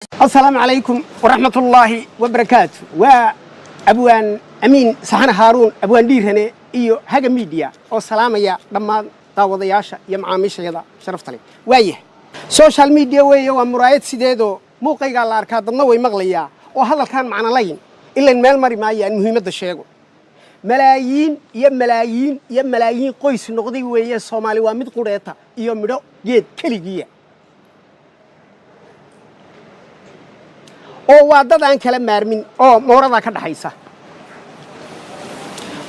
السلام عليكم ورحمة الله وبركاته وأبوان أمين سحن هارون أبوان ديرهني إيو هاجا ميديا والسلام يا لما داوضياشا يا معاميش يدا شرفت لي وايه سوشيال ميديا ويه ومرايات سيدو موقعي قال أركاد النووي مغليا وهذا كان معنا لين إلا المال مري معي المهمة الشيء ملايين يا ملايين قيس نقدي ويه الصومالي وامد قريتا إيو مدو جيد كليجية oo waa dad aan kala maarmin oo moorada ka dhaxaysa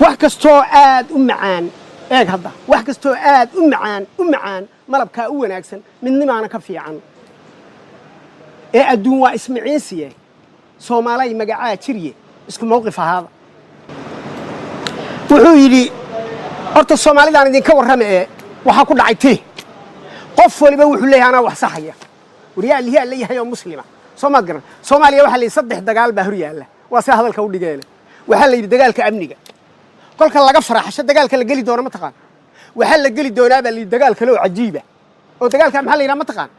wax kasto aad u macaan eeg hadda wax kasto aad u macaan malabka u wanaagsan midnimaana ka fiican ee adduun waa ismaciisiye Soomaaliya magaca jiriye isku mowqif ahaada wuxuu yiri horta Soomaalidan idin ka warramay waxa ku dhacay qof waliba wuxuu leeyahay wax saxaya wariyaal leeyahay oo muslima Soomaaliya waxa la saddex dagaal baa hor yaala waa si hadalka u dhigeen waxa la yiri dagaalka amniga kolka laga faraxsho dagaalka la gali doono ma taqaan waxa la gali doonaa baa la dagaalka loo cajiiba oo dagaalka maxaa la yiraahdaa ma taqaan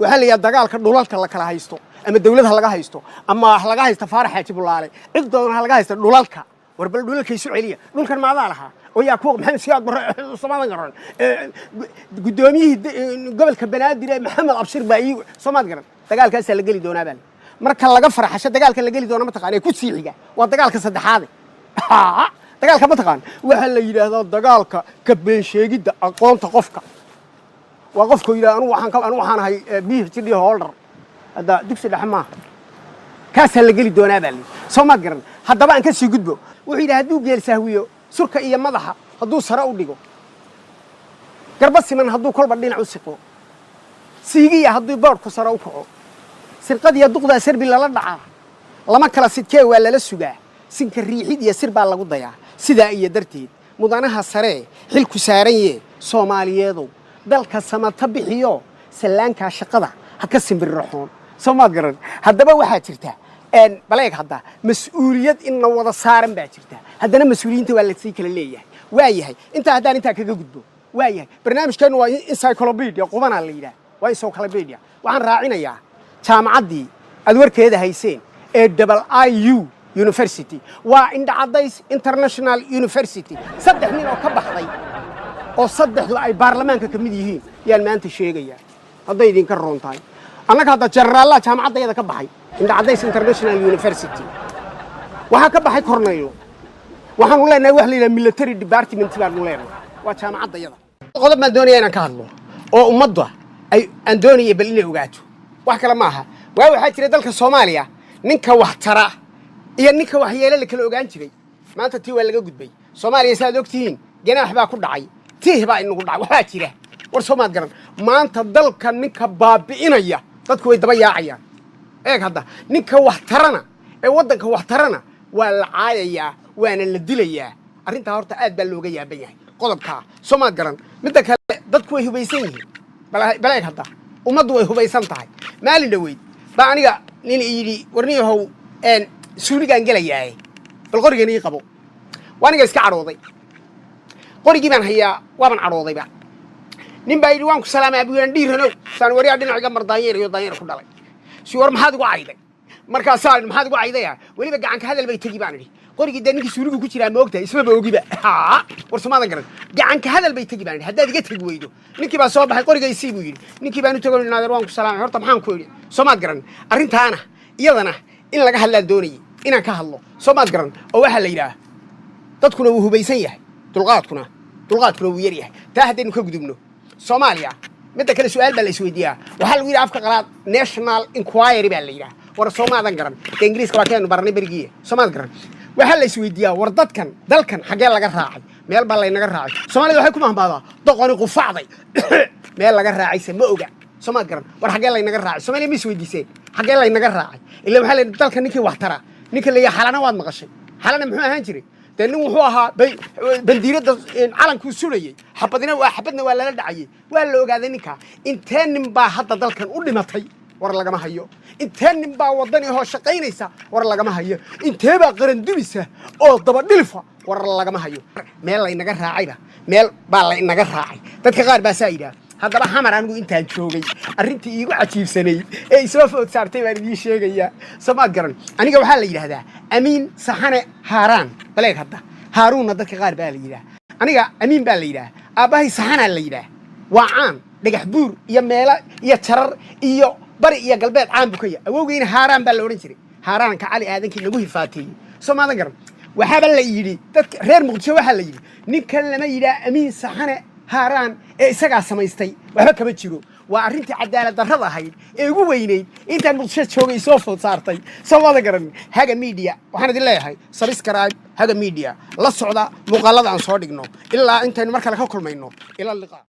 waxa la yiraahdaa dagaalka dhulalka la kala haysto ama dawladda laga haysto ama laga haysto faarax xajibulaale cid doona laga haysto dhulalka warbal dhulalka isu celiya dhulkan maada laha oo yaa ku maxamed siyaad bar Soomaaliya garan gudoomiyihii gobolka Banaadir Maxamed Abshir baa Soomaaliya garan dagaalkaas la gali doonaa baan marka laga faraxsho dagaalka la gali doona ma taqaan ku siixiga waa dagaalka saddexaad dagaalka ma taqaan waxa la yiraahdaa dagaalka ka been sheegida aqoonta qofka waa qofku yiraahdo anu waxaan ahay PhD holder hada dugsi dhaxmaa kaas la gali doonaa baan Soomaaliya garan hadaba aan ka sii gudbo wuxuu yiraahdaa haduu geel sahwiyo surka iyo madaxa haduu sare u dhigo garba siman haduu kolba dhinac u siqo siigiya haduu boorku sare u kaco sirqadiya duqda sirbi lala dhaca lama kala sidkee waa lala sugaa sinka riixid iyo sir baa lagu dayaa sida iyo darteed mudanaha sare xilku saaran yee Soomaaliyeedu dalka samata bixiyo salaanka shaqada ha ka simbirroxoon Soomaad garan hadaba waxa jirta baleeg hadda mas'uuliyad in wada saaran baa jirta haddana mas'uuliyiinta waa la sii kala leeyahay waayahay inta kaga gudbo waayahay barnaamijkeenu waa encyclopedia qubana la yiraahdo waa encyclopedia waxaan raacinayaa jaamacadii aad warkeeda hayseen ee IU University waa Indhacadays International University saddex nin oo ka baxday oo saddexdu ay baarlamaanka ka mid yihiin yaan maanta sheegaya hadday idin ka roontahay annaga hadda jarraala jaamacadayada ka baxay Indhacadays International University waxa ka baxay Cornell waxaan u leenahay wax la yiraahdo military department baan u leenahay waa jaamacadayada qodob ma doonayaan inaan ka hadlo oo ummadda ay aan doonayay bal inay ogaato wax kale ma aha waxa jira dalka Soomaaliya ninka wax tara iyo ninka wax yeelay la kala ogaan jiray maanta tii waa laga gudbay Soomaaliya saad ogtiin ganaax baa ku dhacay tii baa inagu dhacay waxa jira war Soomaad garan maanta dalka ninka baabi'inaya dadku way daba yaacayaan eeg hadda ninka wax tarana ee wadanka wax tarana waa la caayaya waana la dilayaa arinta horta aad baa looga yaaban yahay qodobka Soomaad garan midda kale dadku way hubaysan yihiin baleeg hadda ummaddu way hubaysan tahay maalin dhaweyd baa aniga nin yiri warniyahow suuligan galayaay bal qorigan ii qabo waaniga iska carooday qorigii baan hayaa waaban caroodayba nin baa yiri waan ku salaamay abuyaan dhiirano saan wariya dhinaciga daanyeer ku dhalay si war maxaad ugu cayday markaas maxaad ugu cayday waliba gacan ka hadal bay tagi baan iri qorigii dadninkii suuligu ku jiraa ma ogtahay isma ba ogiba war Soomaaliya garan gacan ka hadal bay tagi baan iri haddaad iga tagi weydo ninkii baa soo baxay qoriga isii buu yiri ninkii baan u tago naadir waan ku salaamay horta maxaan ku yiri Soomaaliya garan arintaana iyadana in laga hadlaan doonayay inaan ka hadlo Soomaaliya garan oo waxa la yiraahdo dadkuna uu hubaysan yahay dulqaadkuna uu yar yahay taa haddaynu ka gudubno Soomaaliya midda kale su'aal baa la isweydiiyaa waxa lagu yiraahdaa afka qalaad national inquiry baa la yiraahdaa war Soomaaliya garan Ingiriiska waa keenay barnay barigiye Soomaaliya garan waxa la isweydiiyaa war dadkan dalkan xagee laga raacay meel baa la inaga raacay Soomaaliya waxay ku mahmaadaa doqoni qufacday meel laga raacay ma oga Soomaaliya garan war xagee la inaga raacay Soomaaliya ma isweydiisay xagee la inaga raacay ilaa waxa la dalkan ninkii wax tara ninka la xalana waad maqashay xalana muxuu ahaan jiray nin wuxuu ahaa bandiirada calanku sulayay xabadna waa lala dhacay waa la ogaaday ninka intee nin baa hadda dalkan u dhimatay war lagama hayo intee nin baa wadani oo shaqaynaysa war lagama hayo intee baa qaran dumisa oo daba dhilfa war lagama hayo meel la inaga raacayba meel baa la inaga raacay dadka qaar baa saayida haddaba xamar anigu intaan joogay arrintii iigu cajiibsanay ee isoo food saartay baan idiin sheegayaa soomaad garan aniga waxaa la yidhaahdaa amiin saxane haaraan baleeg hadda haaruunna dadka qaar baa la yidhaah aniga amiin baa la yidhaah aabbahay saxanaa la yidhaah waa caan dhagax buur iyo meelo iyo jarar iyo bari iyo galbeed caan buu ka yahay awowgeyna haaraan baa la odhan jiray haaraanka cali aadankii nagu hifaateeyey soomaadan garan waxaaba la yidhi dadka reer muqdisho waxaa la yidhi ninkan lama yidhaah amiin saxane haaraan ee isagaa samaystay waxba kama jiro waa arrintii cadaalad darrada ahayd ee ugu weynayd intaan muqdisho joogay soo food saartay soomaadan garan haga media waxaan idin leeyahay subscribe haga media la socda muuqaalada aan soo dhigno ilaa intaynu mar kale ka kulmayno ila liqaa